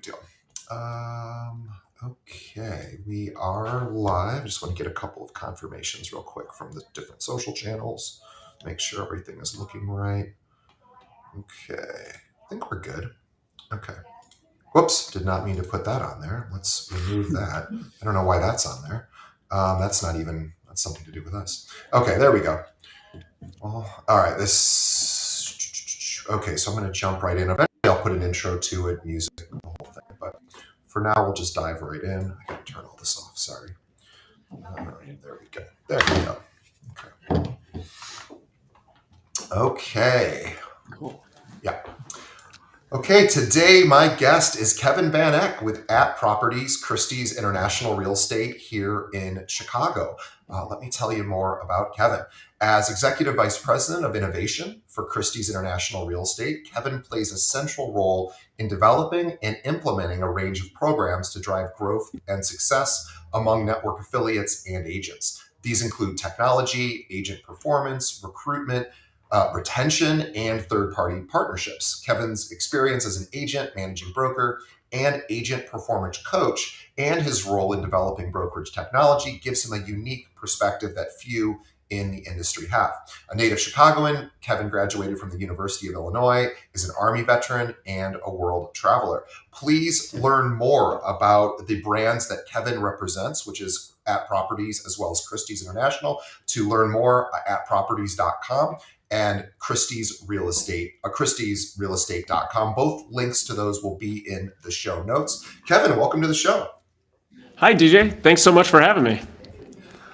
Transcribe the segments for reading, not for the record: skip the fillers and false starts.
big deal. Okay, we are live. Just want to get a couple of confirmations real quick from the different social channels. Make sure everything is looking right. Okay, I think we're good. Okay. Whoops, did not mean to put that on there. Let's remove that. I don't know why that's on there. That's something to do with us. Okay, there we go. Well, all right, okay, so I'm going to jump right in. Eventually I'll put an intro to it, music, the whole thing. But for now, we'll just dive right in. I got to turn all this off, sorry. There we go. There we go. Okay. Cool. Yeah. Okay, today my guest is Kevin Van Eck with At Properties, Christie's International Real Estate here in Chicago. Let me tell you more about Kevin. As Executive Vice President of Innovation for Christie's International Real Estate, Kevin plays a central role in developing and implementing a range of programs to drive growth and success among network affiliates and agents. These include technology, agent performance, recruitment, retention, and third-party partnerships. Kevin's experience as an agent, managing broker, and agent performance coach, and his role in developing brokerage technology gives him a unique perspective that few in the industry have. A native Chicagoan, Kevin graduated from the University of Illinois, is an Army veteran, and a world traveler. Please learn more about the brands that Kevin represents, which is At Properties as well as Christie's International. To learn more, atproperties.com and Christie's Real Estate, christiesrealestate.com. Both links to those will be in the show notes. Kevin, welcome to the show. Hi, DJ. Thanks so much for having me.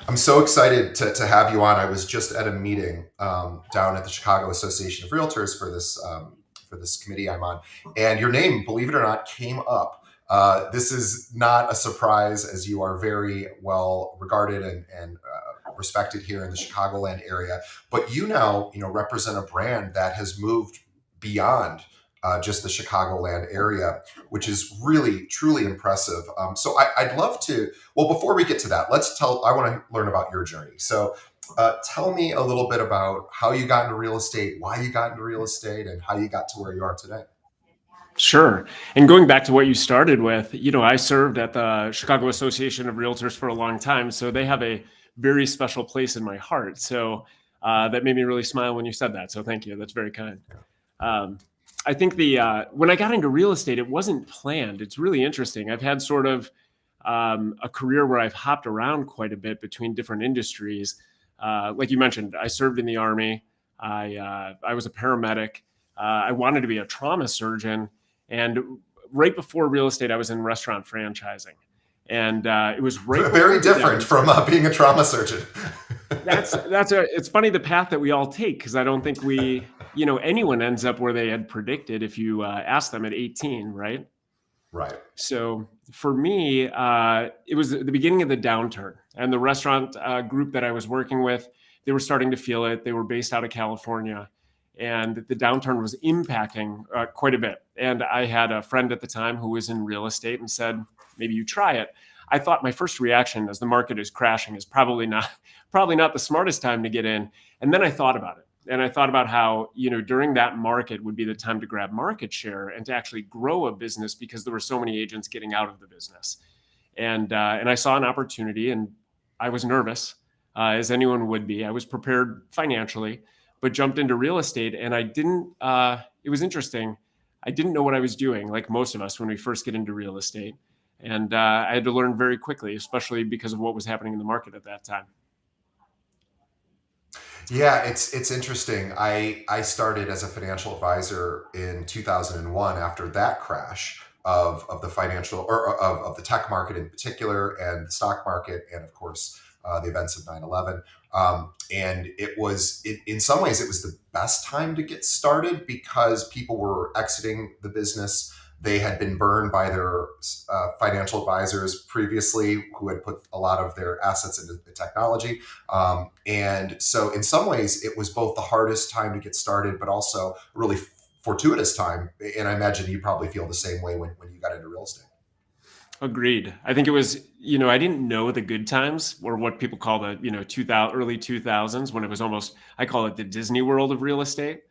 I'm so excited to have you on. I was just at a meeting down at the Chicago Association of Realtors for this committee I'm on, and your name, believe it or not, came up. This is not a surprise, as you are very well regarded and respected here in the Chicagoland area. But you now, represent a brand that has moved beyond just the Chicagoland area, which is really, truly impressive. So I'd love to, well, before we get to that, I want to learn about your journey. So tell me a little bit about how you got into real estate, why you got into real estate, and how you got to where you are today. Sure. And going back to what you started with, I served at the Chicago Association of Realtors for a long time. So they have a very special place in my heart. So that made me really smile when you said that. So thank you. That's very kind. I think when I got into real estate, it wasn't planned. It's really interesting. I've had sort of a career where I've hopped around quite a bit between different industries. Like you mentioned, I served in the Army. I was a paramedic. I wanted to be a trauma surgeon. And right before real estate, I was in restaurant franchising. And it was right very different from being a trauma surgeon. It's funny the path that we all take, because I don't think anyone ends up where they had predicted if you ask them at 18, right? Right. So for me, it was the beginning of the downturn, and the restaurant group that I was working with, they were starting to feel it. They were based out of California, and the downturn was impacting quite a bit. And I had a friend at the time who was in real estate and said, maybe you try it. I thought my first reaction as the market is crashing is probably not the smartest time to get in. And then I thought about it. And I thought about how, during that market would be the time to grab market share and to actually grow a business, because there were so many agents getting out of the business. And I saw an opportunity, and I was nervous, as anyone would be. I was prepared financially, but jumped into real estate, and it was interesting. I didn't know what I was doing, like most of us when we first get into real estate. And I had to learn very quickly, especially because of what was happening in the market at that time. Yeah, it's interesting. I started as a financial advisor in 2001 after that crash of the financial, or of the tech market in particular, and the stock market, and of course the events of 9/11. And in some ways, it was the best time to get started because people were exiting the business. They had been burned by their financial advisors previously, who had put a lot of their assets into the technology. And so in some ways, it was both the hardest time to get started, but also a really fortuitous time. And I imagine you probably feel the same way when you got into real estate. Agreed. I think it was, I didn't know the good times, or what people call the, early 2000s, when it was almost, I call it the Disney World of real estate.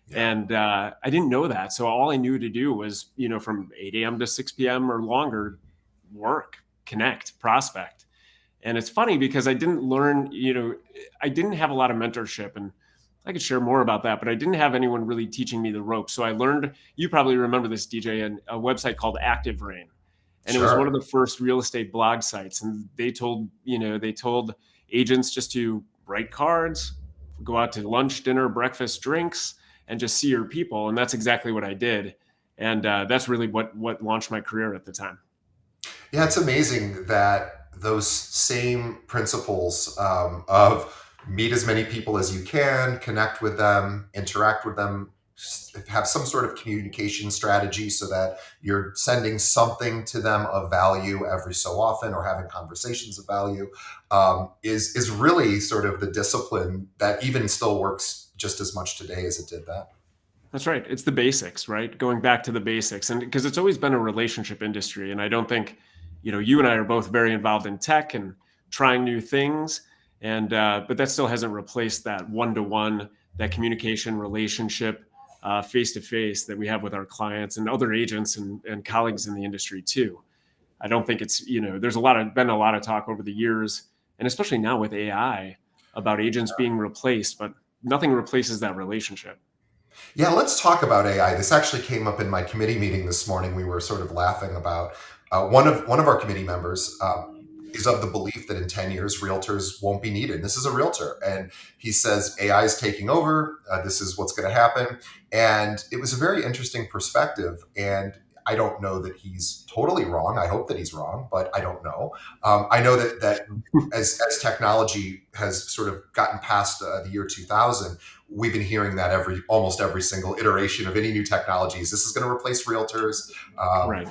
Yeah. And I didn't know that. So all I knew to do was, from 8 a.m. to 6 p.m. or longer, work, connect, prospect. And it's funny because I didn't learn, I didn't have a lot of mentorship, and I could share more about that, but I didn't have anyone really teaching me the ropes. So I learned, you probably remember this, DJ, and a website called Active Rain. And it was one Sure. of the first real estate blog sites. And they told agents just to write cards, go out to lunch, dinner, breakfast, drinks, and just see your people. And that's exactly what I did. And that's really what launched my career at the time. Yeah, it's amazing that those same principles of meet as many people as you can, connect with them, interact with them, have some sort of communication strategy so that you're sending something to them of value every so often, or having conversations of value, is really sort of the discipline that even still works just as much today as it did then. That's right. It's the basics, right? Going back to the basics. And because it's always been a relationship industry. And I don't think, you and I are both very involved in tech and trying new things. And, but that still hasn't replaced that one-to-one, that communication relationship, face to face that we have with our clients and other agents and colleagues in the industry too. I don't think it's, there's been a lot of talk over the years, and especially now with AI, about agents being replaced, but nothing replaces that relationship. Yeah, let's talk about AI. This actually came up in my committee meeting this morning. We were sort of laughing about one of our committee members is of the belief that in 10 years realtors won't be needed. This is a realtor, and he says AI is taking over. This is what's going to happen, and it was a very interesting perspective. And I don't know that he's totally wrong. I hope that he's wrong, but I don't know. I know that as technology has sort of gotten past the year 2000, we've been hearing that almost every single iteration of any new technologies. This is going to replace realtors. Right.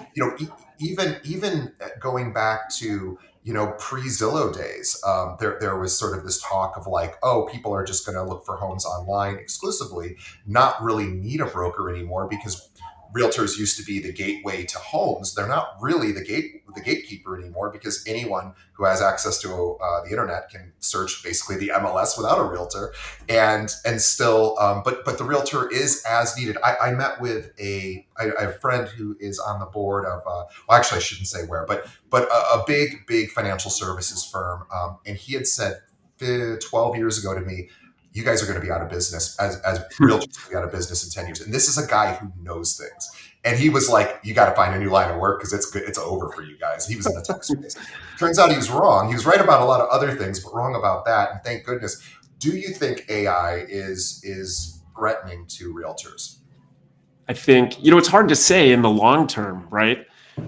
Even going back to pre Zillow days, there was sort of this talk of like, oh, people are just going to look for homes online exclusively, not really need a broker anymore because realtors used to be the gateway to homes. They're not really the gatekeeper anymore, because anyone who has access to the internet can search basically the MLS without a realtor, and still, but the realtor is as needed. I met with I have a friend who is on the board of, well, actually I shouldn't say where, but a big financial services firm, and he had said 12 years ago to me, you guys are going to be out of business as realtors will be out of business in 10 years. And this is a guy who knows things. And he was like, you got to find a new line of work because it's good. It's over for you guys. He was in the tech space. Turns out he was wrong. He was right about a lot of other things, but wrong about that. And thank goodness. Do you think AI is threatening to realtors? I think, it's hard to say in the long term, right?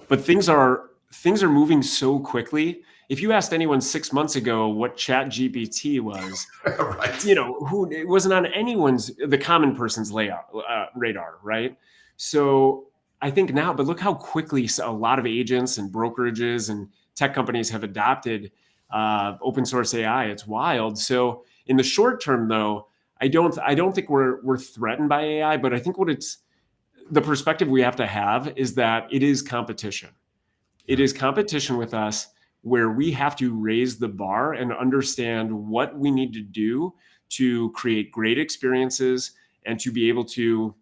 But things are moving so quickly. If you asked anyone 6 months ago what Chat GPT was, Right. who it wasn't on the common person's radar, right? So I think now, but look how quickly a lot of agents and brokerages and tech companies have adopted open source AI. It's wild. So in the short term, though, I don't think we're threatened by AI, but I think the perspective we have to have is that it is competition. It is competition with us, where we have to raise the bar and understand what we need to do to create great experiences, and to be able to,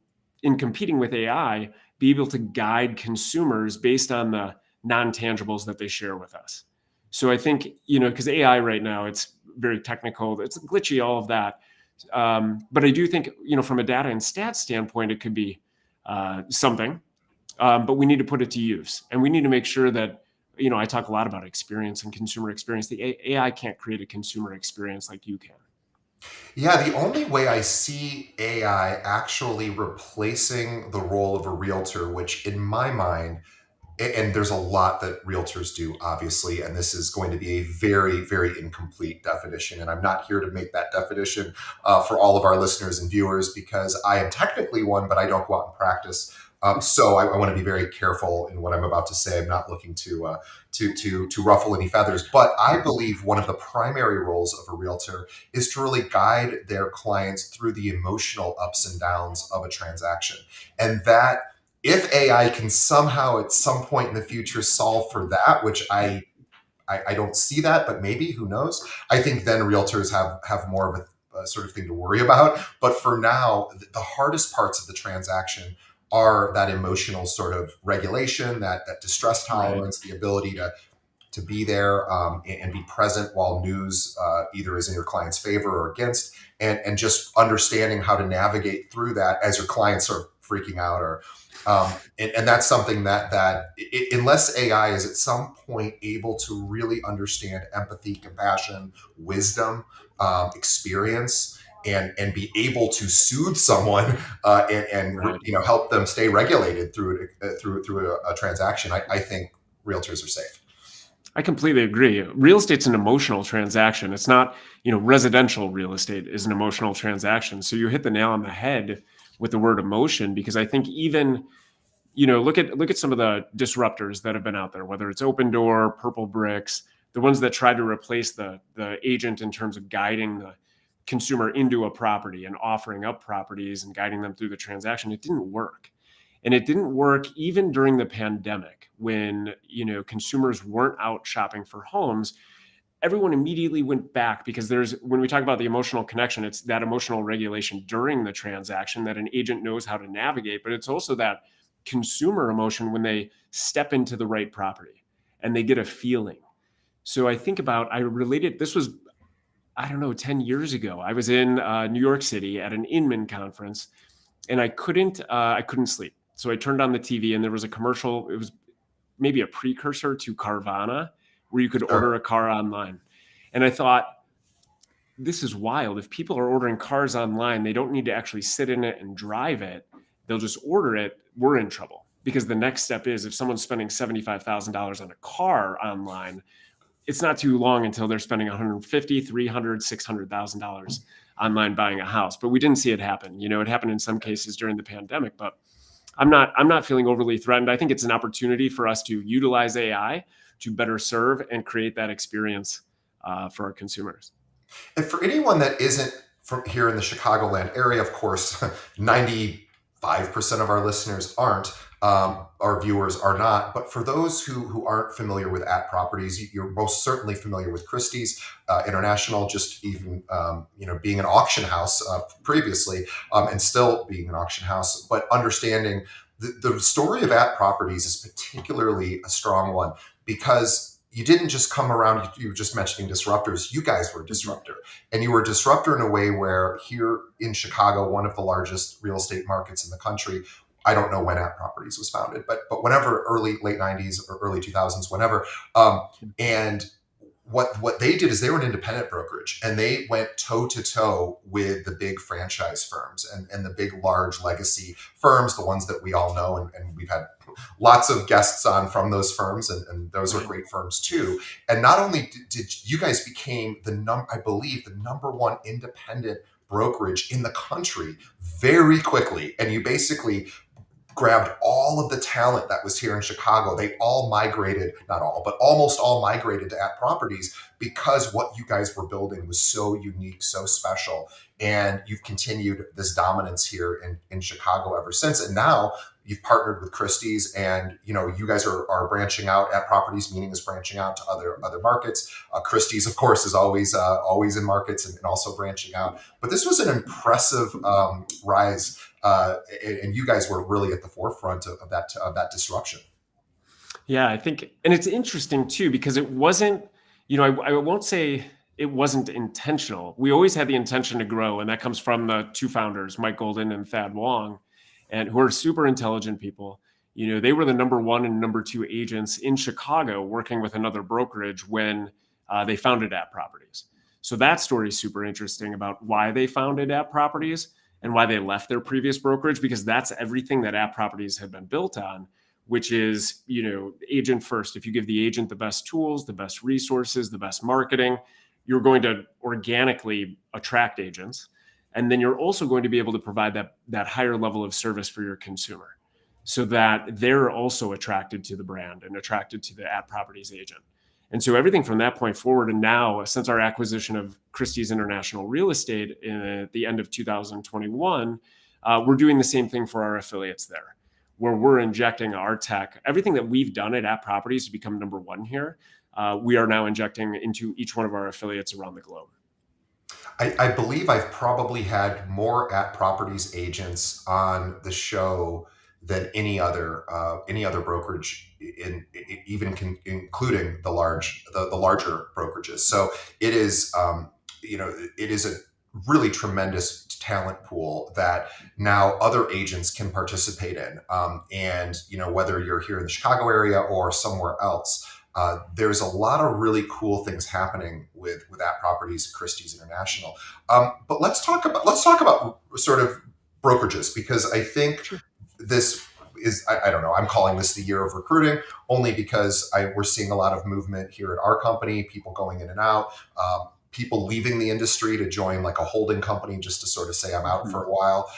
in competing with AI, be able to guide consumers based on the non-tangibles that they share with us. So I think, because AI right now, it's very technical, it's glitchy, all of that. But I do think, from a data and stats standpoint, it could be something, but we need to put it to use, and we need to make sure that, I talk a lot about experience and consumer experience. The AI can't create a consumer experience like you can. Yeah, the only way I see AI actually replacing the role of a realtor, which in my mind, and there's a lot that realtors do, obviously, and this is going to be a very incomplete definition. And I'm not here to make that definition for all of our listeners and viewers, because I am technically one, but I don't go out and practice. So I want to be very careful in what I'm about to say. I'm not looking to ruffle any feathers, but I believe one of the primary roles of a realtor is to really guide their clients through the emotional ups and downs of a transaction, and that if AI can somehow at some point in the future solve for that, which I don't see that, but maybe, who knows? I think then realtors have more of sort of thing to worry about. But for now, the hardest parts of the transaction are that emotional sort of regulation, that distress tolerance, the ability to be there and be present while news either is in your client's favor or against, and just understanding how to navigate through that as your client's sort of freaking out or and that's something unless AI is at some point able to really understand empathy, compassion, wisdom, experience, and be able to soothe someone and Right. help them stay regulated through a transaction, I think realtors are safe. I completely agree. Real estate's an emotional transaction. It's not, residential real estate is an emotional transaction. So you hit the nail on the head with the word emotion, because I think even, look at some of the disruptors that have been out there, whether it's Open Door, Purple Bricks, the ones that tried to replace the agent in terms of guiding the consumer into a property and offering up properties and guiding them through the transaction. It didn't work. And it didn't work even during the pandemic when, consumers weren't out shopping for homes. Everyone immediately went back, because when we talk about the emotional connection, it's that emotional regulation during the transaction that an agent knows how to navigate, but it's also that consumer emotion when they step into the right property and they get a feeling. So I related, this was, I don't know, 10 years ago. I was in New York City at an Inman conference, and I couldn't sleep. So I turned on the TV, and there was a commercial. It was maybe a precursor to Carvana, where you could Sure. order a car online. And I thought, this is wild. If people are ordering cars online, they don't need to actually sit in it and drive it. They'll just order it. We're in trouble, because the next step is, if someone's spending $75,000 on a car online, it's not too long until they're spending $150,000, $300,000, $600,000 online buying a house. But we didn't see it happen. It happened in some cases during the pandemic, but I'm not feeling overly threatened. I think it's an opportunity for us to utilize AI to better serve and create that experience for our consumers. And for anyone that isn't from here in the Chicagoland area, of course, 95% of our listeners aren't, our viewers are not. But for those who aren't familiar with At Properties, you're most certainly familiar with Christie's International, just even being an auction house previously, and still being an auction house. But understanding the story of At Properties is particularly a strong one, because you didn't just come around, you were just mentioning disruptors. You guys were a disruptor. And you were a disruptor in a way where here in Chicago, one of the largest real estate markets in the country, I don't know when At Properties was founded, but whenever, late 90s or early 2000s, whenever. And what they did is they were an independent brokerage, and they went toe to toe with the big franchise firms and the big, large legacy firms, the ones that we all know. And we've had lots of guests on from those firms, and those are great firms too. And not only did you guys became I believe the number one independent brokerage in the country very quickly. And you basically grabbed all of the talent that was here in Chicago. They all migrated, not all, but almost all migrated to At Properties, because what you guys were building was so unique, so special. And you've continued this dominance here in Chicago ever since. And now you've partnered with Christie's, and you guys are branching out. At Properties, meaning, is branching out to other markets. Christie's, of course, is always in markets and also branching out. But this was an impressive rise. And you guys were really at the forefront of that disruption. Yeah, I think, and it's interesting too, because it wasn't, I won't say it wasn't intentional. We always had the intention to grow, and that comes from the two founders, Mike Golden and Thad Wong, and who are super intelligent people. They were the number one and number two agents in Chicago working with another brokerage when they founded At Properties. So that story is super interesting about why they founded At Properties and why they left their previous brokerage, because that's everything that At Properties had been built on, which is, agent first. If you give the agent the best tools, the best resources, the best marketing, you're going to organically attract agents. And then you're also going to be able to provide that higher level of service for your consumer, so that they're also attracted to the brand and attracted to the At Properties agent. And so everything from that point forward, and now since our acquisition of Christie's International Real Estate at the end of 2021, we're doing the same thing for our affiliates there, where we're injecting our tech. Everything that we've done at Properties to become number one here, we are now injecting into each one of our affiliates around the globe. I believe I've probably had more at properties agents on the show than any other brokerage even including the larger brokerages. So it is it is a really tremendous talent pool that now other agents can participate in. And whether you're here in the Chicago area or somewhere else, there's a lot of really cool things happening with that properties Christie's International. But let's talk about sort of brokerages, because I think Sure. this is, I don't know, I'm calling this the year of recruiting only because we're seeing a lot of movement here at our company, people going in and out, people leaving the industry to join like a holding company just to sort of say I'm out for a while.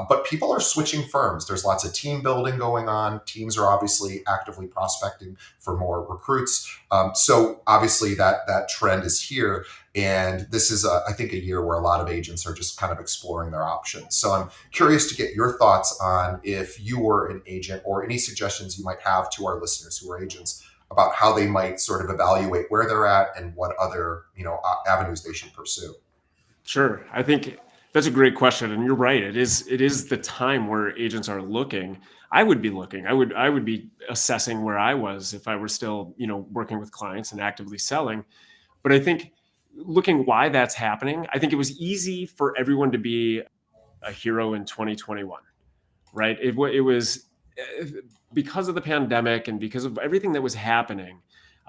But people are switching firms. There's lots of team building going on. Teams are obviously actively prospecting for more recruits. So obviously that trend is here. And this is, I think, a year where a lot of agents are just kind of exploring their options. So I'm curious to get your thoughts on, if you were an agent, or any suggestions you might have to our listeners who are agents about how they might sort of evaluate where they're at and what other avenues they should pursue. Sure. I think that's a great question, and you're right. It is the time where agents are looking. I would be looking. I would be assessing where I was if I were still, working with clients and actively selling. But I think looking why that's happening, I think it was easy for everyone to be a hero in 2021, right? It was uh, because of the pandemic and because of everything that was happening.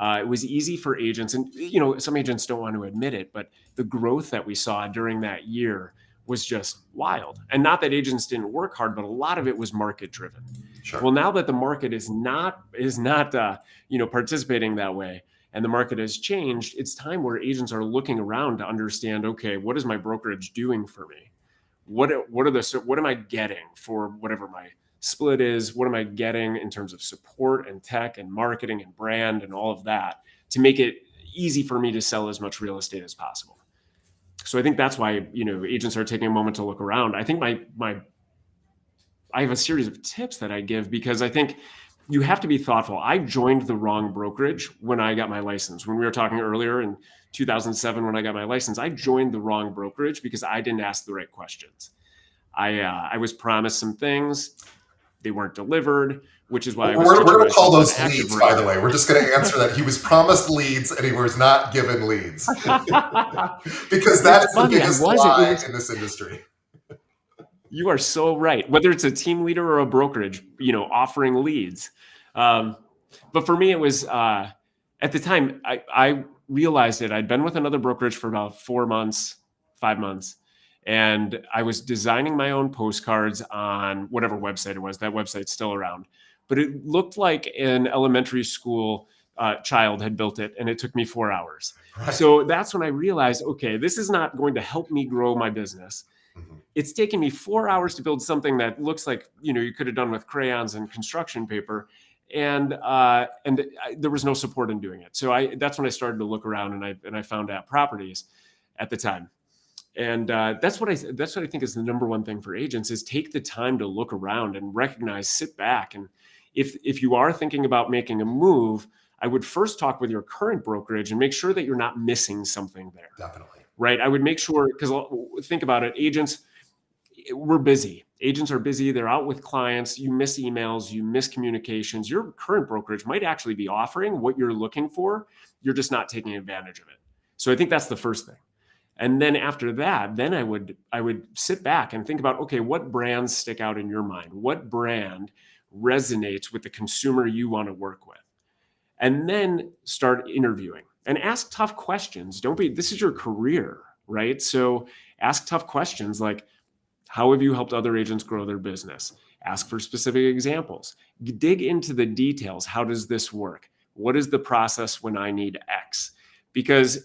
It was easy for agents, and some agents don't want to admit it, but the growth that we saw during that year was just wild. And not that agents didn't work hard, but a lot of it was market driven. Sure. Well, now that the market is not participating that way, and the market has changed, it's time where agents are looking around to understand, okay, what is my brokerage doing for me? What am I getting for whatever my split is? What am I getting in terms of support and tech and marketing and brand and all of that to make it easy for me to sell as much real estate as possible? So I think that's why agents are taking a moment to look around. I think my I have a series of tips that I give, because I think you have to be thoughtful. I joined the wrong brokerage when I got my license. When we were talking earlier in 2007, when I got my license, I joined the wrong brokerage because I didn't ask the right questions. I was promised some things, they weren't delivered, which is why I was We're teaching going to call myself an those active leads, by the rating. way. We're just going to answer that he was promised leads and he was not given leads. Because that It's is the funny, I biggest wasn't. It lie was in this industry. You are so right. Whether it's a team leader or a brokerage, offering leads. Um, but for me, it was at the time I realized it. I'd been with another brokerage for about 4 months, 5 months, and I was designing my own postcards on whatever website it was. That website's still around, but it looked like an elementary school child had built it, and it took me 4 hours. Right. So that's when I realized, okay, this is not going to help me grow my business. Mhm. It's taken me 4 hours to build something that looks like you could have done with crayons and construction paper, and there was no support in doing it. So that's when I started to look around, and I found App Properties at the time. And that's what I think is the number one thing for agents, is take the time to look around and recognize, sit back, and if you are thinking about making a move, I would first talk with your current brokerage and make sure that you're not missing something there, Definitely. right? I would make sure, because think about it, agents, we're busy. Agents are busy. They're out with clients. You miss emails, you miss communications. Your current brokerage might actually be offering what you're looking for. You're just not taking advantage of it. So I think that's the first thing. And then after that, then I would sit back and think about, okay, what brands stick out in your mind? What brand resonates with the consumer you want to work with? And then start interviewing and ask tough questions. This is your career, right? So ask tough questions like, how have you helped other agents grow their business? Ask for specific examples. Dig into the details. How does this work? What is the process when I need X? Because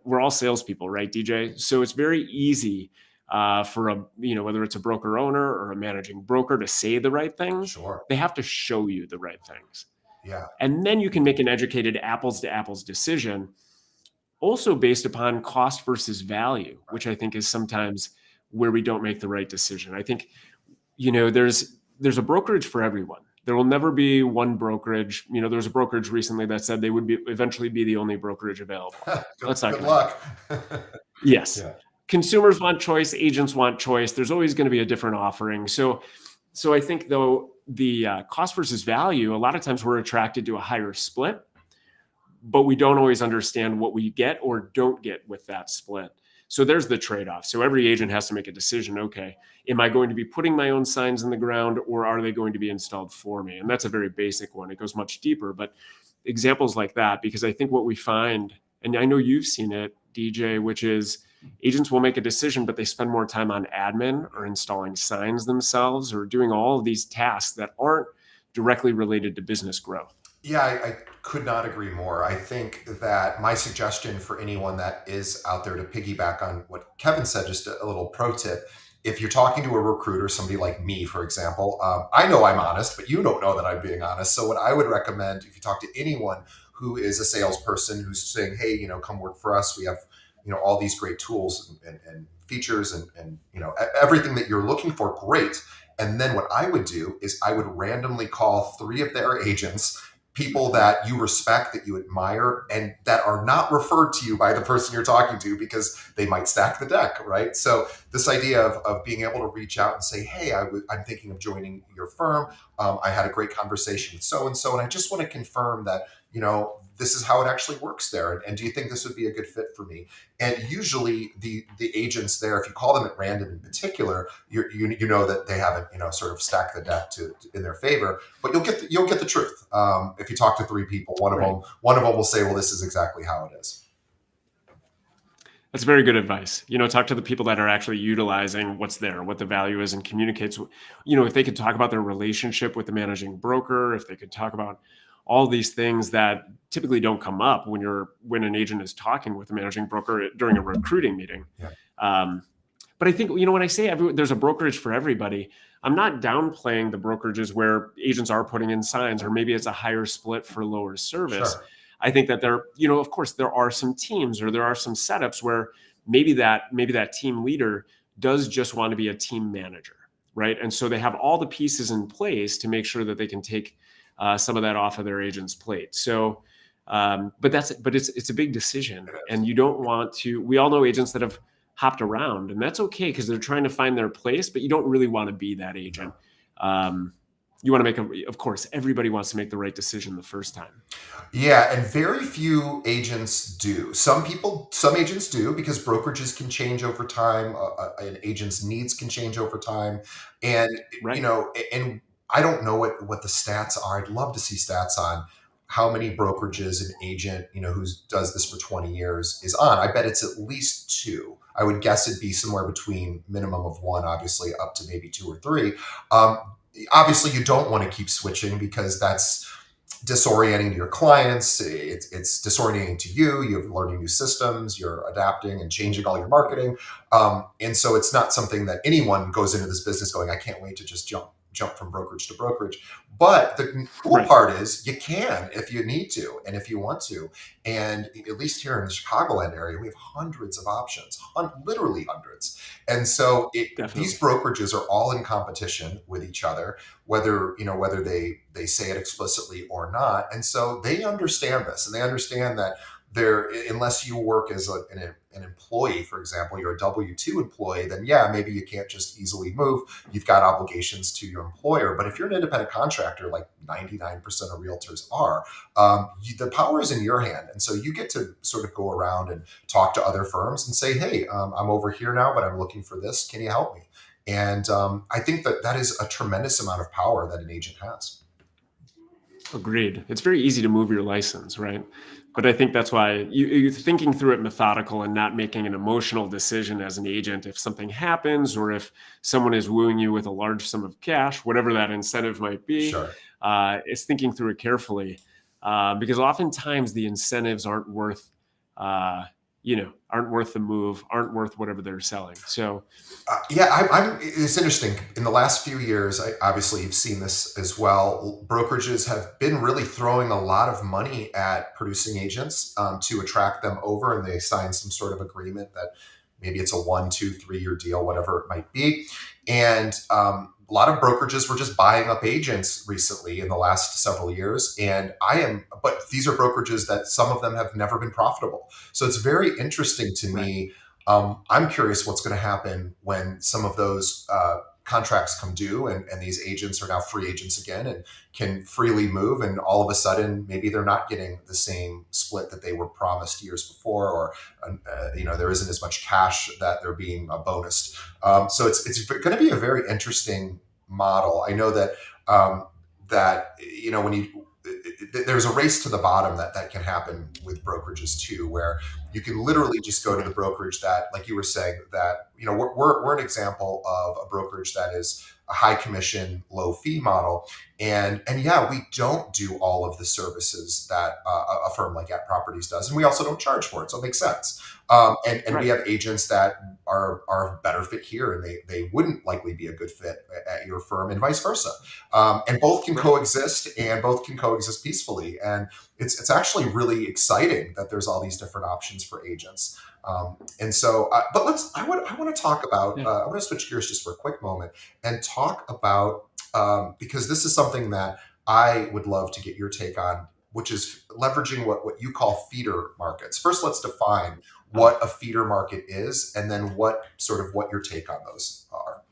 we're all salespeople, right, DJ? So it's very easy for whether it's a broker owner or a managing broker, to say the right things. Sure. They have to show you the right things. Yeah. And then you can make an educated apples to apples decision, also based upon cost versus value, which I think is sometimes where we don't make the right decision. I think, there's a brokerage for everyone. There will never be one brokerage. There's a brokerage recently that said they would eventually be the only brokerage available. good, That's not good going to luck. happen. Yes. Yeah. consumers want choice, agents want choice. There's always going to be a different offering. So I think though the cost versus value, a lot of times we're attracted to a higher split, but we don't always understand what we get or don't get with that split. So there's the trade-off. So every agent has to make a decision. Okay, am I going to be putting my own signs in the ground, or are they going to be installed for me? And that's a very basic one. It goes much deeper, but examples like that, because I think what we find, and I know you've seen it, DJ, which is agents will make a decision, but they spend more time on admin or installing signs themselves or doing all of these tasks that aren't directly related to business growth. Yeah, I could not agree more. I think that my suggestion for anyone that is out there, to piggyback on what Kevin said, just a little pro tip. If you're talking to a recruiter, somebody like me, for example, I know I'm honest, but you don't know that I'm being honest. So what I would recommend, if you talk to anyone who is a salesperson who's saying, hey, come work for us, we have, all these great tools and features and everything that you're looking for, great. And then what I would do is I would randomly call 3 of their agents, people that you respect, that you admire, and that are not referred to you by the person you're talking to, because they might stack the deck, right? So this idea of being able to reach out and say, hey, I'm thinking of joining your firm. I had a great conversation with so-and-so, and I just want to confirm that, this is how it actually works there. And do you think this would be a good fit for me? And usually the agents there, if you call them at random in particular, you know that they haven't, sort of stacked the deck in their favor, but you'll get the truth. If you talk to 3 people, one of them will say, well, this is exactly how it is. That's very good advice. Talk to the people that are actually utilizing what's there, what the value is, and communicates. If they could talk about their relationship with the managing broker, if they could talk about all these things that typically don't come up when an agent is talking with a managing broker during a recruiting meeting. Yeah. But I think, when I say there's a brokerage for everybody, I'm not downplaying the brokerages where agents are putting in signs, or maybe it's a higher split for lower service. Sure. I think that of course, there are some teams or there are some setups where maybe that team leader does just want to be a team manager, right? And so they have all the pieces in place to make sure that they can take some of that off of their agent's plate. So, but it's a big decision, and you don't want to. We all know agents that have hopped around, and that's okay because they're trying to find their place. But you don't really want to be that agent. You want to of course, everybody wants to make the right decision the first time. Yeah, and very few agents do. Some agents do, because brokerages can change over time. An agent's needs can change over time, and Right. and I don't know what the stats are. I'd love to see stats on how many brokerages an agent, who does this for 20 years is on. I bet it's at least 2. I would guess it'd be somewhere between minimum of 1, obviously, up to maybe 2 or 3. Obviously, you don't want to keep switching, because that's disorienting to your clients. It's disorienting to you. You're learning new systems. You're adapting and changing all your marketing. And so it's not something that anyone goes into this business going, I can't wait to just jump from brokerage to brokerage. But the cool part is you can, if you need to and if you want to. And at least here in the Chicagoland area, we have hundreds of options, literally hundreds. And so these brokerages are all in competition with each other, whether they say it explicitly or not. And so they understand this, and they understand that unless you work as an employee, for example, you're a W-2 employee, then maybe you can't just easily move. You've got obligations to your employer. But if you're an independent contractor, like 99% of realtors are, the power is in your hand. And so you get to sort of go around and talk to other firms and say, hey, I'm over here now, but I'm looking for this. Can you help me? And I think that is a tremendous amount of power that an agent has. Agreed. It's very easy to move your license, right? But I think that's why you're thinking through it methodical and not making an emotional decision as an agent if something happens, or if someone is wooing you with a large sum of cash, whatever that incentive might be. Sure. It's thinking through it carefully, because oftentimes the incentives aren't worth the move, aren't worth whatever they're selling. So, it's interesting. In the last few years, obviously you've seen this as well. Brokerages have been really throwing a lot of money at producing agents to attract them over, and they sign some sort of agreement that maybe it's a 1, 2, 3-year deal, whatever it might be. And a lot of brokerages were just buying up agents recently in the last several years. But these are brokerages that some of them have never been profitable. So it's very interesting to me I'm curious what's going to happen when some of those contracts come due and these agents are now free agents again and can freely move. And all of a sudden, maybe they're not getting the same split that they were promised years before, or there isn't as much cash that they're being bonused. So it's going to be a very interesting model. I know that when there's a race to the bottom that can happen with brokerages too, where you can literally just go to the brokerage that, like you were saying, that we're an example of a brokerage that is a high commission, low fee model, and yeah, we don't do all of the services that a firm like At Properties does, and we also don't charge for it, so it makes sense. And we have agents that are a better fit here, and they wouldn't likely be a good fit at your firm, and vice versa. And both can coexist, and both can coexist peacefully. And it's actually really exciting that there's all these different options for agents. And so, but I want to talk about. I want to switch gears just for a quick moment and talk about because this is something that I would love to get your take on, which is leveraging what you call feeder markets. First, let's define what a feeder market is, and then what your take on those are.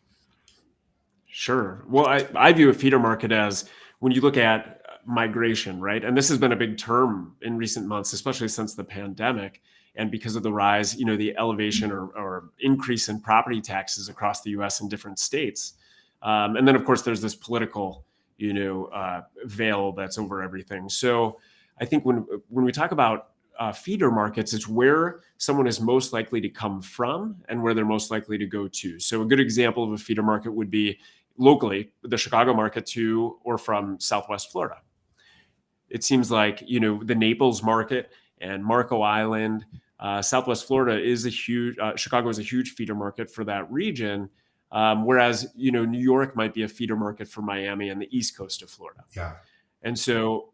Sure. Well, I view a feeder market as when you look at migration, right? And this has been a big term in recent months, especially since the pandemic. And because of the rise, the elevation or increase in property taxes across the US in different states. And then, of course, there's this political, veil that's over everything. So I think when we talk about feeder markets, it's where someone is most likely to come from and where they're most likely to go to. So a good example of a feeder market would be locally the Chicago market to or from Southwest Florida. It seems like, the Naples market and Marco Island, Southwest Florida is Chicago is a huge feeder market for that region. Whereas, New York might be a feeder market for Miami and the East Coast of Florida. Yeah. And so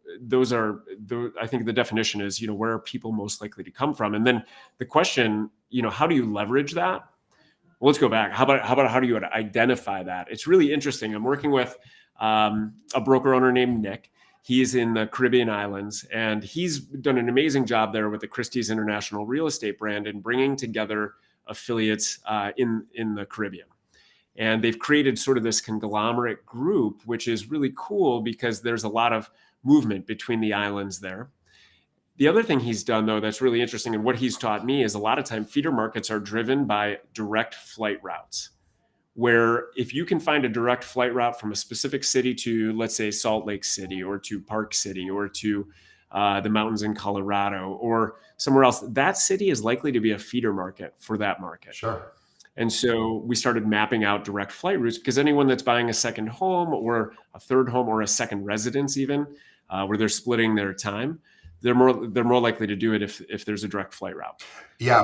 I think the definition is, where are people most likely to come from? And then the question, how do you leverage that? Well, let's go back. How about how do you identify that? It's really interesting. I'm working with a broker owner named Nick. He's in the Caribbean islands, and he's done an amazing job there with the Christie's International Real Estate brand and bringing together affiliates in the Caribbean. And they've created sort of this conglomerate group, which is really cool because there's a lot of movement between the islands there. The other thing he's done, though, that's really interesting, and what he's taught me, is a lot of time feeder markets are driven by direct flight routes, where if you can find a direct flight route from a specific city to, let's say, Salt Lake City or to Park City or to the mountains in Colorado or somewhere else, that city is likely to be a feeder market for that market. Sure. And so we started mapping out direct flight routes because anyone that's buying a second home or a third home or a second residence, even where they're splitting their time, they're more likely to do it if there's a direct flight route. Yeah,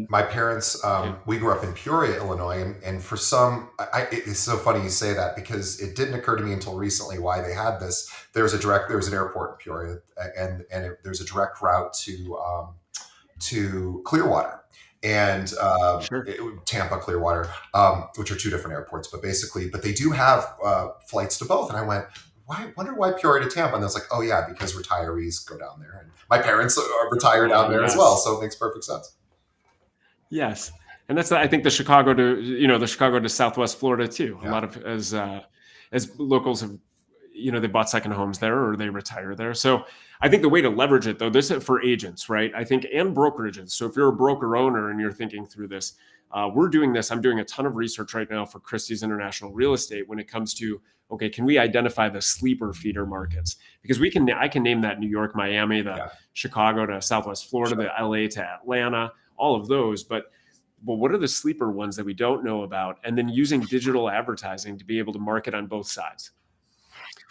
my parents, we grew up in Peoria, Illinois, and for some, it's so funny you say that because it didn't occur to me until recently why they had this. There was an airport in Peoria, and there's a direct route to Clearwater. And Sure. Tampa, Clearwater, which are two different airports, but they do have flights to both. And I went, wonder why Peoria to Tampa? And I was like, oh yeah, because retirees go down there. And my parents are retired down there as well. So it makes perfect sense. Yes. And that's, I think, the Chicago to Southwest Florida too. Yeah. A lot of, as locals have, they bought second homes there or they retire there. So I think the way to leverage it, though, this is for agents, right? I think, and brokerages. So if you're a broker owner and you're thinking through this, we're doing this. I'm doing a ton of research right now for Christie's International Real Estate when it comes to, okay, can we identify the sleeper feeder markets? Because I can name that New York, Miami, Chicago to Southwest Florida, the LA to Atlanta, all of those. But what are the sleeper ones that we don't know about? And then using digital advertising to be able to market on both sides.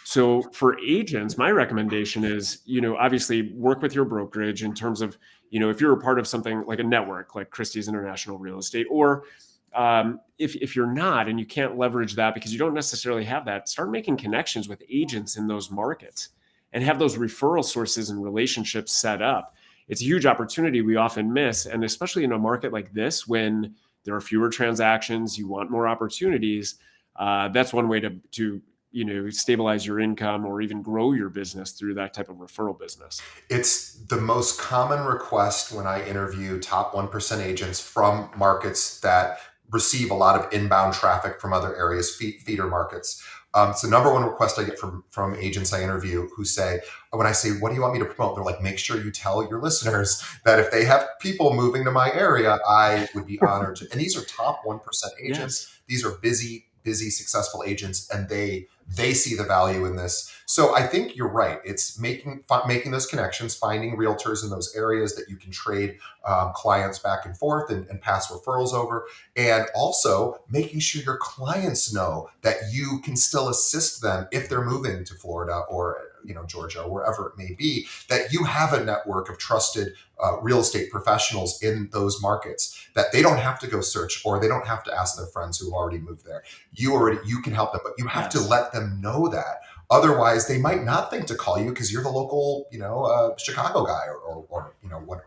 So for agents, my recommendation is, obviously work with your brokerage in terms of, if you're a part of something like a network like Christie's International Real Estate, or if you're not and you can't leverage that because you don't necessarily have that, start making connections with agents in those markets and have those referral sources and relationships set up. It's a huge opportunity we often miss. And especially in a market like this, when there are fewer transactions, you want more opportunities. That's one way to stabilize your income or even grow your business through that type of referral business. It's the most common request when I interview top 1% agents from markets that receive a lot of inbound traffic from other areas, feeder markets. It's the number one request I get from agents I interview who say, when I say, what do you want me to promote? They're like, make sure you tell your listeners that if they have people moving to my area, I would be honored to. And these are top 1% agents. Yes. These are busy, successful agents, and they see the value in this. So I think you're right. It's making those connections, finding realtors in those areas that you can trade clients back and forth and pass referrals over, and also making sure your clients know that you can still assist them if they're moving to Florida or Georgia or wherever it may be, that you have a network of trusted real estate professionals in those markets, that they don't have to go search or they don't have to ask their friends who already moved there. You can help them, but you have to let them know that. Otherwise, they might not think to call you because you're the local, Chicago guy or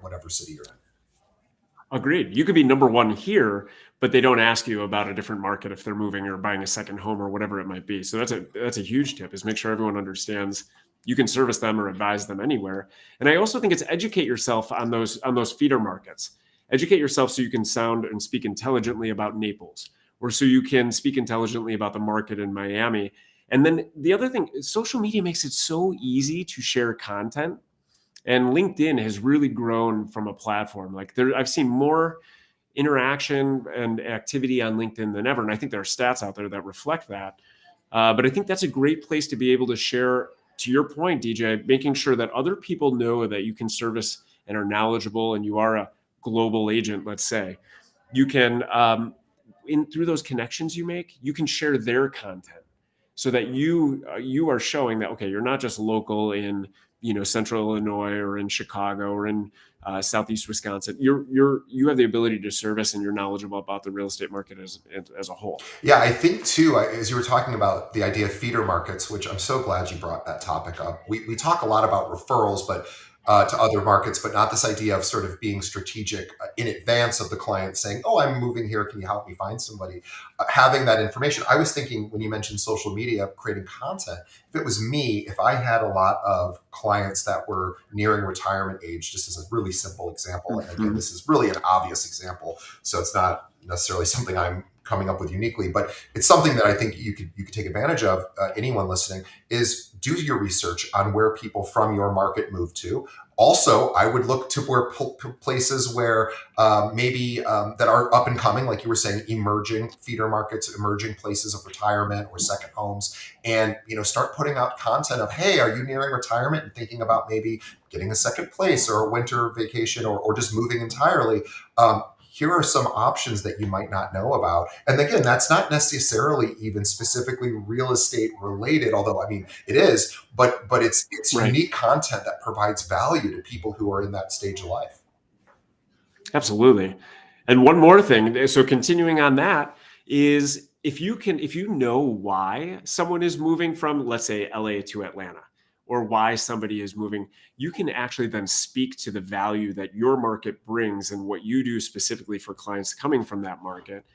whatever city you're in. Agreed. You could be number one here, but they don't ask you about a different market if they're moving or buying a second home or whatever it might be. So that's a huge tip, is make sure everyone understands you can service them or advise them anywhere. And I also think it's educate yourself on those feeder markets. Educate yourself so you can sound and speak intelligently about Naples, or so you can speak intelligently about the market in Miami. And then the other thing, social media makes it so easy to share content. And LinkedIn has really grown from a platform. I've seen more interaction and activity on LinkedIn than ever. And I think there are stats out there that reflect that. But I think that's a great place to be able to share, to your point, DJ, making sure that other people know that you can service and are knowledgeable and you are a global agent, let's say. You can, through those connections you make, you can share their content so that you are showing that, okay, you're not just local in Central Illinois or in Chicago or in Southeast Wisconsin. You have the ability to service, and you're knowledgeable about the real estate market as a whole. Yeah, I think too, as you were talking about the idea of feeder markets, which I'm so glad you brought that topic up. We talk a lot about referrals, but to other markets, but not this idea of sort of being strategic in advance of the client saying, oh, I'm moving here. Can you help me find somebody? Having that information. I was thinking when you mentioned social media, creating content, if it was me, if I had a lot of clients that were nearing retirement age, just as a really simple example, and again, this is really an obvious example, so it's not necessarily something I'm coming up with uniquely, but it's something that I think you could take advantage of. Anyone listening, is do your research on where people from your market move to. Also, I would look to where places where maybe that are up and coming, like you were saying, emerging feeder markets, emerging places of retirement or second homes, and start putting out content of, hey, are you nearing retirement and thinking about maybe getting a second place or a winter vacation or just moving entirely? Here are some options that you might not know about. And again, that's not necessarily even specifically real estate related, although I mean it is, but it's Right. Unique content that provides value to people who are in that stage of life. Absolutely. And one more thing, so continuing on that, is if you know why someone is moving from, let's say, LA to Atlanta, or why somebody is moving, you can actually then speak to the value that your market brings and what you do specifically for clients coming from that market,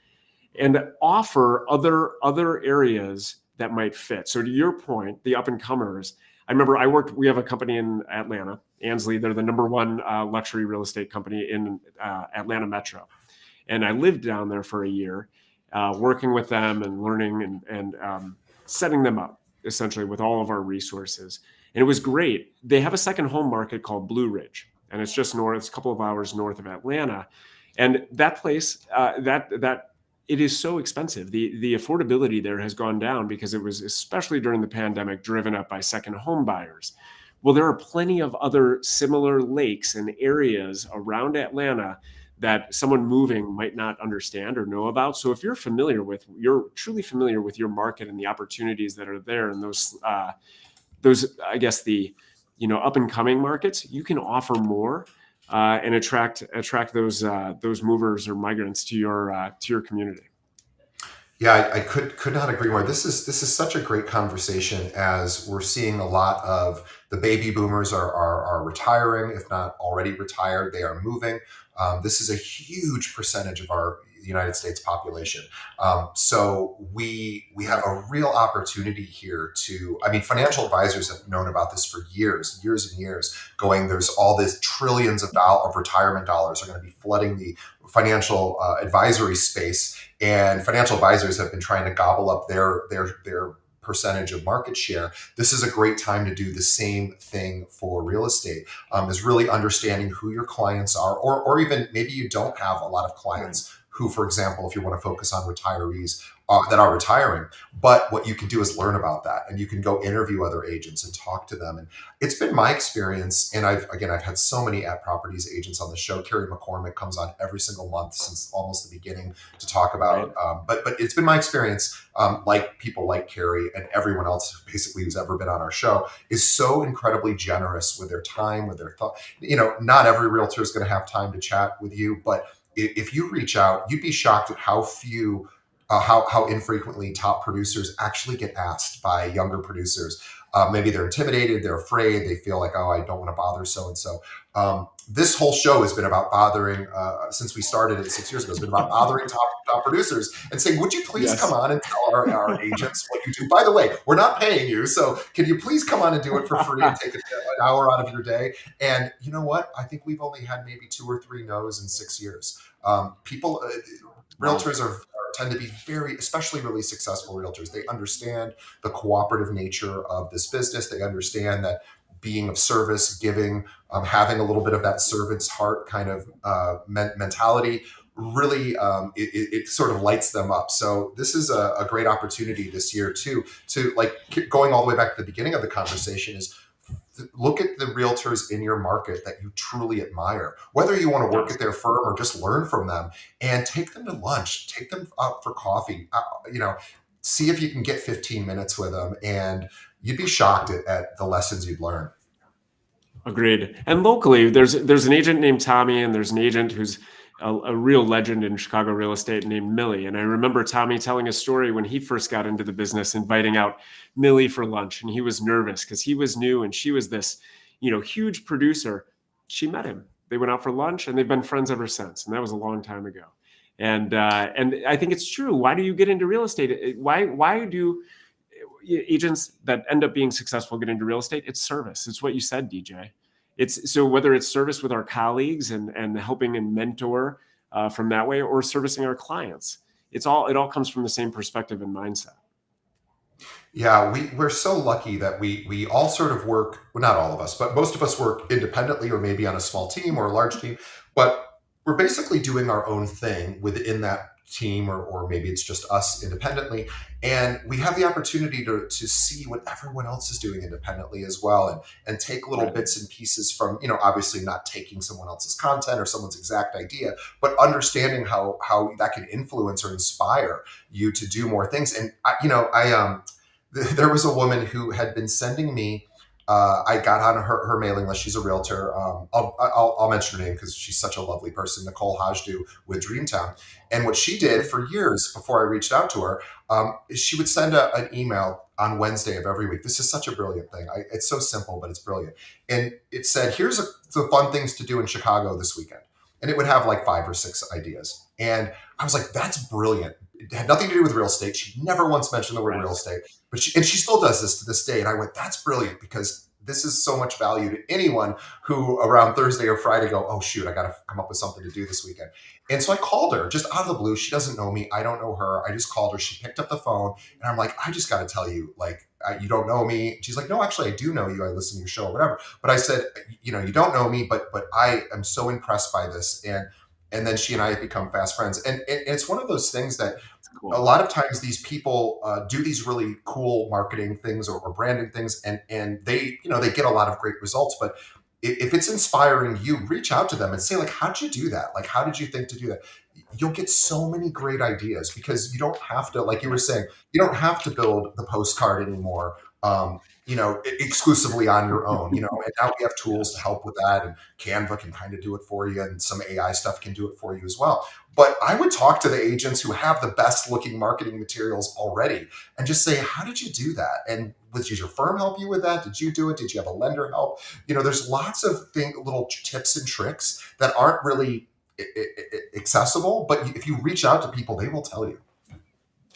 and offer other areas that might fit. So to your point, the up and comers, I remember we have a company in Atlanta, Ansley. They're the number one luxury real estate company in Atlanta Metro. And I lived down there for a year, working with them and learning and setting them up essentially with all of our resources. And it was great. They have a second home market called Blue Ridge, and it's just it's a couple of hours north of Atlanta. And that place, it is so expensive. The affordability there has gone down because it was, especially during the pandemic, driven up by second home buyers. Well, there are plenty of other similar lakes and areas around Atlanta that someone moving might not understand or know about. So if you're truly familiar with your market and the opportunities that are there and those, I guess, the up and coming markets, you can offer more and attract those movers or migrants to your community. Yeah, I could not agree more. This is such a great conversation, as we're seeing a lot of the baby boomers are retiring, if not already retired. They are moving. This is a huge percentage of our the United States population. So we have a real opportunity here to, I mean, financial advisors have known about this for years and years, going, there's all this trillions of retirement dollars are going to be flooding the financial advisory space, and financial advisors have been trying to gobble up their percentage of market share. This is a great time to do the same thing for real estate, is really understanding who your clients are, or even maybe you don't have a lot of clients who, for example, if you want to focus on retirees that are retiring, but what you can do is learn about that, and you can go interview other agents and talk to them. And it's been my experience, and I've had so many at Properties agents on the show. Carrie McCormick comes on every single month since almost the beginning to talk about. But it's been my experience, like people like Carrie and everyone else basically who's ever been on our show, is so incredibly generous with their time, with their thought. Not every realtor is going to have time to chat with you, but if you reach out, you'd be shocked at how few, how infrequently top producers actually get asked by younger producers. Maybe they're intimidated, they're afraid, they feel like, oh, I don't want to bother so and so. This whole show has been about bothering, since we started it 6 years ago, it's been about bothering top producers and saying, would you please come on and tell our agents what you do? By the way, we're not paying you, so can you please come on and do it for free and take an hour out of your day? And you know what? I think we've only had maybe 2 or 3 no's in 6 years. Realtors tend to be especially really successful realtors. They understand the cooperative nature of this business. They understand that being of service, giving, having a little bit of that servant's heart kind of mentality, really, it sort of lights them up. So this is a great opportunity this year too, to, like, going all the way back to the beginning of the conversation, is look at the realtors in your market that you truly admire, whether you want to work at their firm or just learn from them, and take them to lunch, take them out for coffee, see if you can get 15 minutes with them, and you'd be shocked at the lessons you'd learn. Agreed. And locally, there's an agent named Tommy, and there's an agent who's a real legend in Chicago real estate named Millie. And I remember Tommy telling a story when he first got into the business, inviting out Millie for lunch. And he was nervous because he was new and she was this, huge producer. She met him. They went out for lunch and they've been friends ever since. And that was a long time ago. And I think it's true. Why do you get into real estate? Why do agents that end up being successful get into real estate? It's service. It's what you said, DJ. So whether it's service with our colleagues and helping and mentor from that way, or servicing our clients, it all comes from the same perspective and mindset. Yeah, we're so lucky that we all sort of work, well, not all of us, but most of us work independently, or maybe on a small team or a large team, but we're basically doing our own thing within that team, or maybe it's just us independently. And we have the opportunity to see what everyone else is doing independently as well, and take little bits and pieces from, obviously not taking someone else's content or someone's exact idea, but understanding how that can influence or inspire you to do more things. And there was a woman who had been sending me, I got on her mailing list. She's a realtor. I'll mention her name because she's such a lovely person, Nicole Hajdu with Dreamtown. And what she did for years before I reached out to her, is she would send an email on Wednesday of every week. This is such a brilliant thing. It's so simple, but it's brilliant. And it said, here's the fun things to do in Chicago this weekend. And it would have like 5 or 6 ideas. And I was like, that's brilliant. It had nothing to do with real estate. She never once mentioned the word real estate, but she still does this to this day. And I went, that's brilliant, because this is so much value to anyone who around Thursday or Friday go, oh shoot, I got to come up with something to do this weekend. And so I called her just out of the blue. She doesn't know me. I don't know her. I just called her. She picked up the phone, and I'm like, I just got to tell you, like, you don't know me. She's like, no, actually I do know you. I listen to your show or whatever. But I said, you don't know me, but I am so impressed by this. And then she and I have become fast friends. And it's one of those things that a lot of times these people do these really cool marketing things or branding things, and they get a lot of great results. But if it's inspiring you, reach out to them and say, like, how'd you do that? Like, how did you think to do that? You'll get so many great ideas, because you don't have to, like you were saying, you don't have to build the postcard anymore, exclusively on your own, and now we have tools to help with that, and Canva can kind of do it for you, and some AI stuff can do it for you as well. But I would talk to the agents who have the best looking marketing materials already and just say, how did you do that? And did your firm help you with that? Did you do it? Did you have a lender help? There's lots of little tips and tricks that aren't really accessible, but if you reach out to people, they will tell you.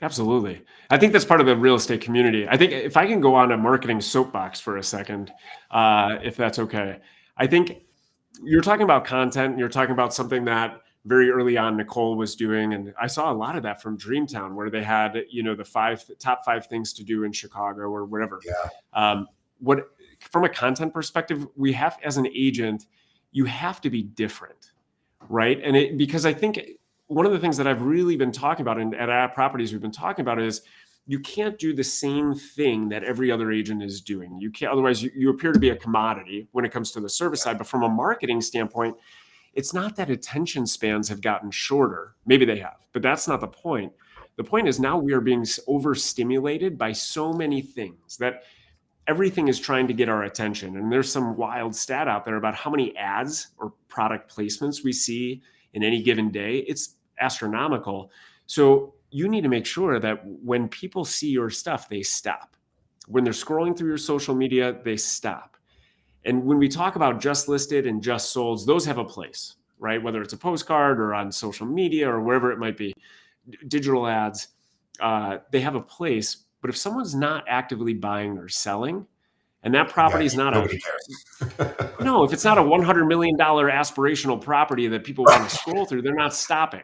Absolutely. I think that's part of the real estate community. I think if I can go on a marketing soapbox for a second, if that's okay. I think you're talking about content. You're talking about something that very early on Nicole was doing, and I saw a lot of that from Dreamtown, where they had the top five things to do in Chicago or whatever. Yeah. What from a content perspective, we have as an agent, you have to be different, right? Because I think one of the things that I've really been talking about, and at App Properties we've been talking about, is you can't do the same thing that every other agent is doing. You can't, otherwise you appear to be a commodity when it comes to the service side. But from a marketing standpoint, it's not that attention spans have gotten shorter. Maybe they have, but that's not the point. The point is now we are being overstimulated by so many things that everything is trying to get our attention. And there's some wild stat out there about how many ads or product placements we see in any given day. It's astronomical. So you need to make sure that when people see your stuff, they stop. When they're scrolling through your social media, they stop. And when we talk about just listed and just solds, those have a place, right? Whether it's a postcard or on social media or wherever it might be, digital ads, they have a place. But if someone's not actively buying or selling, and that property is not nobody cares. no, if it's not a $100 million aspirational property that people want to scroll through, they're not stopping,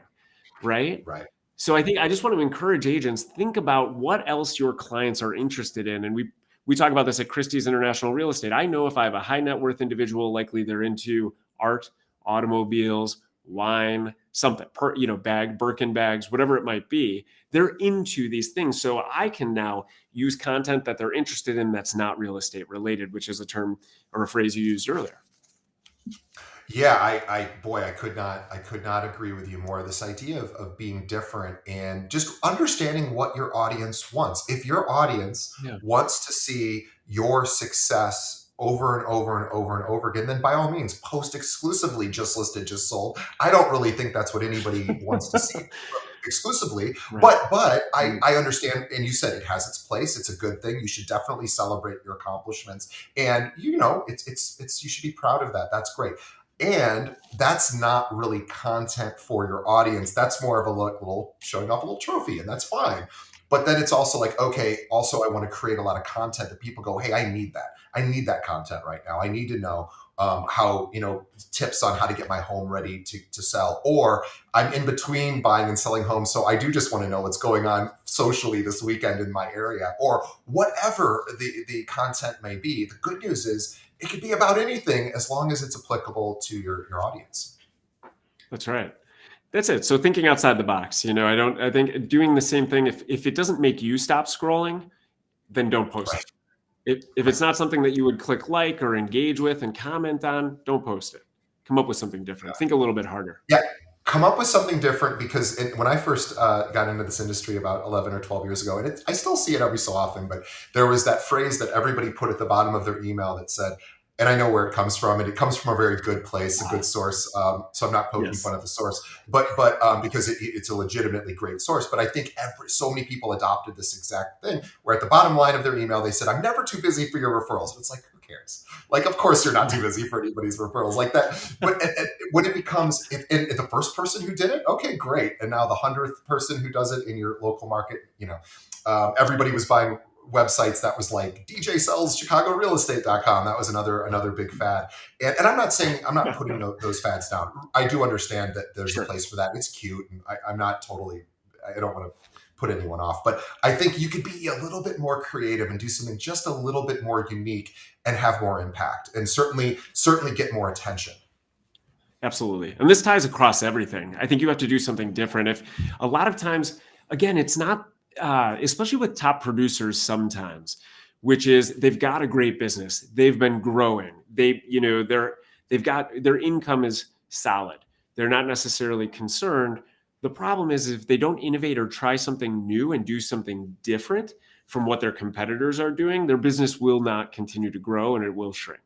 right? Right. So I think I just want to encourage agents, think about what else your clients are interested in. And we talk about this at Christie's International Real Estate. I know if I have a high net worth individual, likely they're into art, automobiles, wine, something, Birkin bags, whatever it might be. They're into these things. So I can now use content that they're interested in that's not real estate related, which is a term or a phrase you used earlier. Yeah, I could not agree with you more. This idea of being different and just understanding what your audience wants. If your audience wants to see your success over and over and over and over again, then by all means, post exclusively just listed, just sold. I don't really think that's what anybody wants to see exclusively, Right. but I understand, and you said it has its place. It's a good thing. You should definitely celebrate your accomplishments, and it's you should be proud of that. That's great. And that's not really content for your audience. That's more of a little showing off a little trophy, and that's fine. But then it's also like, okay, also I want to create a lot of content that people go, hey, I need that. I need that content right now. I need to know how, tips on how to get my home ready to sell, or I'm in between buying and selling homes. So I do just want to know what's going on socially this weekend in my area, or whatever the content may be. The good news is it could be about anything as long as it's applicable to your audience. That's right. That's it. So thinking outside the box, I think doing the same thing, if it doesn't make you stop scrolling, then don't post Right. it. If it's not something that you would click like or engage with and comment on, don't post it. Come up with something different. Think a little bit harder. Yeah. Come up with something different, because when I first got into this industry about 11 or 12 years ago, and I still see it every so often, but there was that phrase that everybody put at the bottom of their email that said, and I know where it comes from, and it comes from a very good place, a good source. So I'm not poking fun at the source, but because it's a legitimately great source. But I think so many people adopted this exact thing, where at the bottom line of their email they said, "I'm never too busy for your referrals." And it's like, who cares? Like, of course you're not too busy for anybody's referrals like that. But when it becomes, if the first person who did it, okay, great, and now the 100th person who does it in your local market, everybody was buying websites that was like DJ sells chicagorealestate.com. That was another big fad. And I'm not saying, I'm not putting those fads down. I do understand that there's a place for that. It's cute. And I'm not totally, I don't want to put anyone off, but I think you could be a little bit more creative and do something just a little bit more unique and have more impact, and certainly get more attention. Absolutely. And this ties across everything. I think you have to do something different. If a lot of times, again, it's not, especially with top producers sometimes, which is they've got a great business. They've been growing. They've got their income is solid. They're not necessarily concerned. The problem is if they don't innovate or try something new and do something different from what their competitors are doing, their business will not continue to grow and it will shrink.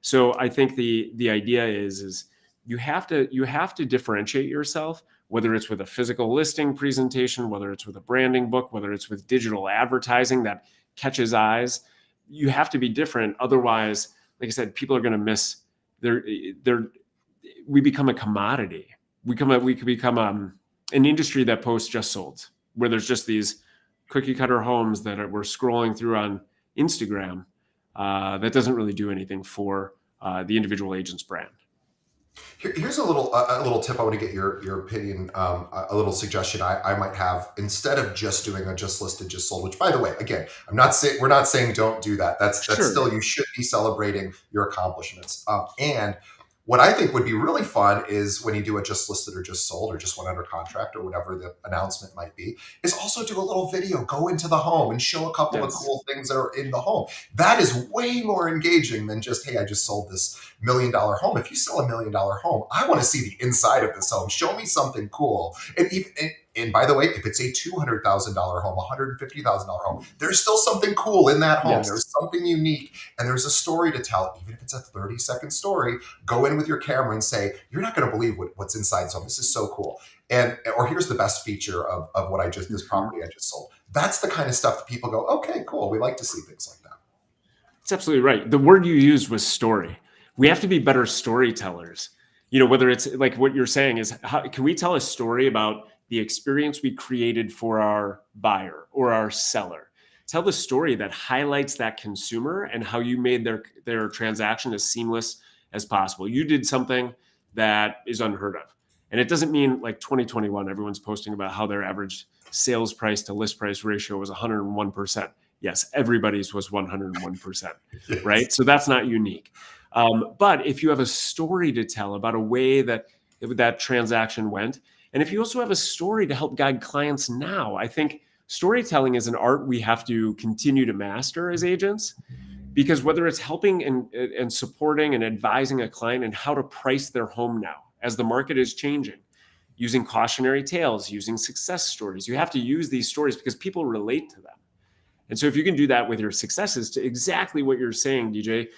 So I think the idea is you have to differentiate yourself, whether it's with a physical listing presentation, whether it's with a branding book, whether it's with digital advertising that catches eyes. You have to be different. Otherwise, like I said, people are going to miss we become a commodity. we could become an industry that posts just sold, where there's just these cookie cutter homes that we're scrolling through on Instagram that doesn't really do anything for the individual agent's brand. Here's a little tip. I want to get your opinion. A little suggestion I might have, instead of just doing a just listed, just sold. Which, by the way, again, we're not saying don't do that. That's Sure. still, you should be celebrating your accomplishments. And what I think would be really fun is when you do a just listed or just sold or just went under contract or whatever the announcement might be, is also do a little video, go into the home and show a couple of Yes. cool things that are in the home. That is way more engaging than just, hey, I just sold this $1 million home. If you sell a $1 million home, I want to see the inside of this home. Show me something cool. And by the way, if it's a $200,000 home, $150,000 home, there's still something cool in that home. Yes. There's something unique, and there's a story to tell. Even if it's a 30-second story, go in with your camera and say, you're not going to believe what's inside this home. This is so cool. Or here's the best feature of what this property I just sold. That's the kind of stuff that people go, okay, cool. We like to see things like that. That's absolutely right. The word you used was story. We have to be better storytellers. Whether it's like what you're saying is, how can we tell a story about the experience we created for our buyer or our seller? Tell the story that highlights that consumer and how you made their transaction as seamless as possible. You did something that is unheard of. And it doesn't mean like 2021, everyone's posting about how their average sales price to list price ratio was 101%. Yes, everybody's was 101%, Yes. right? So that's not unique. But if you have a story to tell about a way that transaction went, and if you also have a story to help guide clients now, I think storytelling is an art we have to continue to master as agents, because whether it's helping and supporting and advising a client in how to price their home now as the market is changing, using cautionary tales, using success stories, you have to use these stories because people relate to them. And so if you can do that with your successes, to exactly what you're saying, DJ,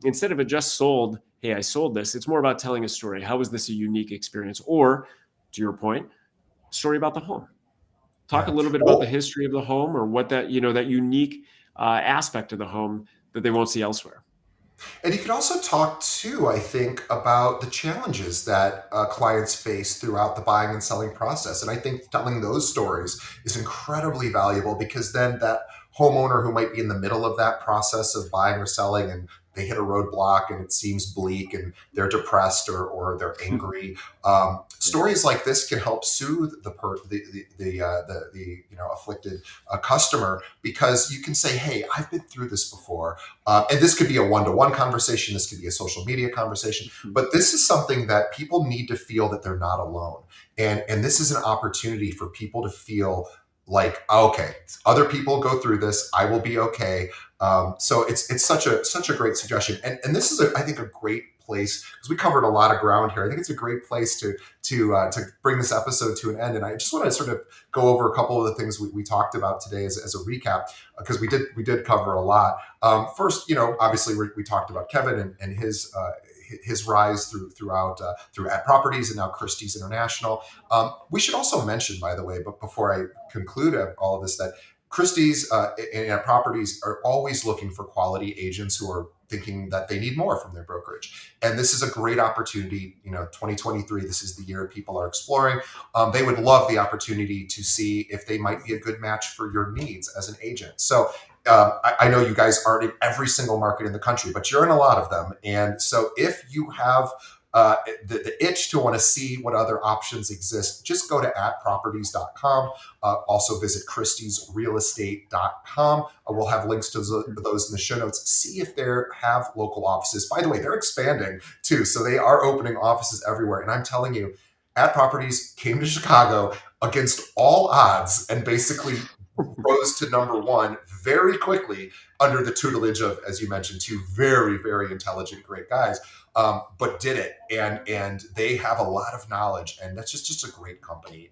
instead of a just sold, hey, I sold this, it's more about telling a story. How was this a unique experience? Or, to your point, story about the home. Talk a little bit about the history of the home, or what that unique aspect of the home that they won't see elsewhere. And you can also talk too, I think, about the challenges that clients face throughout the buying and selling process. And I think telling those stories is incredibly valuable, because then that homeowner who might be in the middle of that process of buying or selling, and they hit a roadblock and it seems bleak and they're depressed or they're angry. Stories like this can help soothe the afflicted customer, because you can say, hey, I've been through this before. And this could be a one-to-one conversation. This could be a social media conversation. But this is something that people need to feel that they're not alone. And this is an opportunity for people to feel like, okay, other people go through this, I will be okay. So it's such a great suggestion. And this is, I think, a great place, because we covered a lot of ground here. I think it's a great place to bring this episode to an end. And I just want to sort of go over a couple of the things we talked about today as a recap, because we did cover a lot. First, obviously we talked about Kevin and his rise through At Properties and now Christie's International. We should also mention, by the way, but before I conclude all of this, that Christie's and At Properties are always looking for quality agents who are thinking that they need more from their brokerage. And this is a great opportunity. 2023, this is the year people are exploring. They would love the opportunity to see if they might be a good match for your needs as an agent. So I know you guys aren't in every single market in the country, but you're in a lot of them. And so if you have the itch to want to see what other options exist, just go to atproperties.com. Also visit christiesrealestate.com. We'll have links to those in the show notes. See if they have local offices. By the way, they're expanding too. So they are opening offices everywhere. And I'm telling you, At Properties came to Chicago against all odds and basically rose to number one very quickly under the tutelage of, as you mentioned, two very, very intelligent, great guys, but did it. And they have a lot of knowledge, and that's just a great company.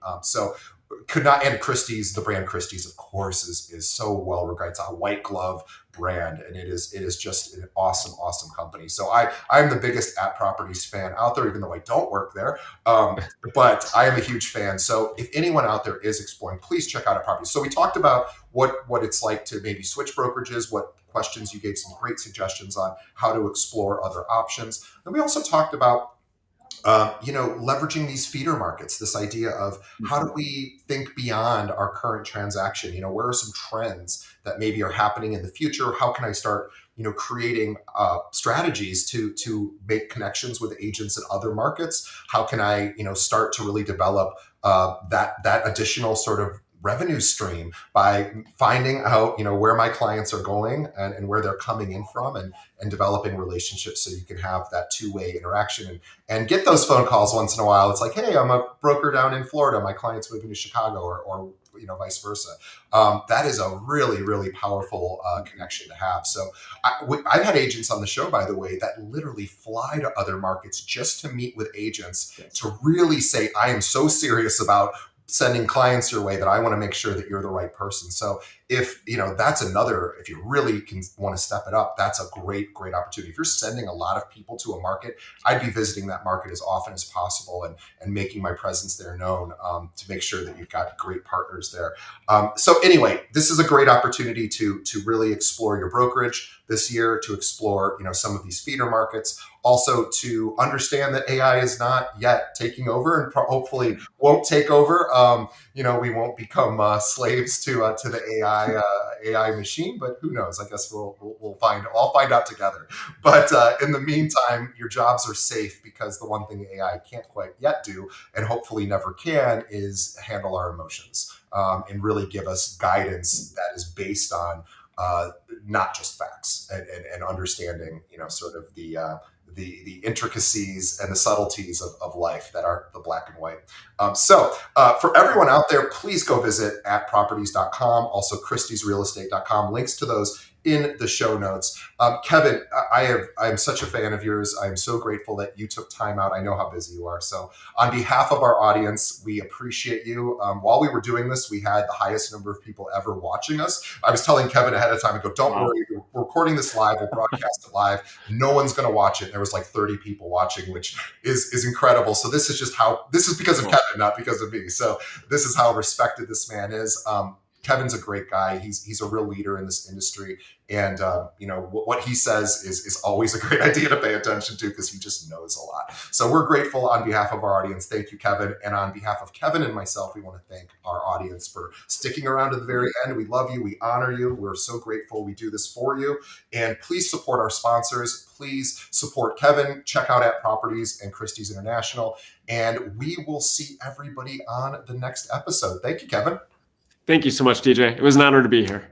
And Christie's, the brand Christie's, of course, is so well regarded. It's a white glove brand, and it is just an awesome company. So I'm the biggest At Properties fan out there, even though I don't work there. But I am a huge fan. So if anyone out there is exploring, please check out At Properties. So we talked about what it's like to maybe switch brokerages, what questions. You gave some great suggestions on how to explore other options. And we also talked about Leveraging these feeder markets, this idea of how do we think beyond our current transaction? Where are some trends that maybe are happening in the future? How can I start, creating strategies to make connections with agents in other markets? How can I, start to really develop that additional sort of revenue stream by finding out, where my clients are going and where they're coming in from, and developing relationships so you can have that two-way interaction and get those phone calls once in a while. It's like, hey, I'm a broker down in Florida. My client's moving to Chicago, or vice versa. That is a really, really powerful connection to have. So I've had agents on the show, by the way, that literally fly to other markets just to meet with agents to really say, I am so serious about sending clients your way that I want to make sure that you're the right person. So if if you really can want to step it up, that's a great opportunity. If you're sending a lot of people to a market, I'd be visiting that market as often as possible and making my presence there known, to make sure that you've got great partners there. So anyway, this is a great opportunity to really explore your brokerage this year, to explore some of these feeder markets, also to understand that AI is not yet taking over, and hopefully won't take over. We won't become slaves to the AI machine, but who knows? I guess we'll find. I'll find out together. But in the meantime, your jobs are safe, because the one thing AI can't quite yet do, and hopefully never can, is handle our emotions, and really give us guidance that is based on not just facts, and understanding, sort of the intricacies and the subtleties of life that are the black and white. So for everyone out there, please go visit atproperties.com, also christiesrealestate.com. Links to those in the show notes. Kevin, I am such a fan of yours. I'm so grateful that you took time out. I know how busy you are. So on behalf of our audience, we appreciate you. While we were doing this, we had the highest number of people ever watching us. I was telling Kevin ahead of time, I go, don't worry, we're recording this live, we'll broadcast it live. No one's going to watch it. There was like 30 people watching, which is incredible. So this is because of Kevin, not because of me. So this is how respected this man is. Kevin's a great guy. He's a real leader in this industry, and what he says is always a great idea to pay attention to, because he just knows a lot. So we're grateful on behalf of our audience. Thank you, Kevin, and on behalf of Kevin and myself, we want to thank our audience for sticking around to the very end. We love you. We honor you. We're so grateful. We do this for you, and please support our sponsors. Please support Kevin. Check out At Properties and Christie's International, and we will see everybody on the next episode. Thank you, Kevin. Thank you so much, DJ. It was an honor to be here.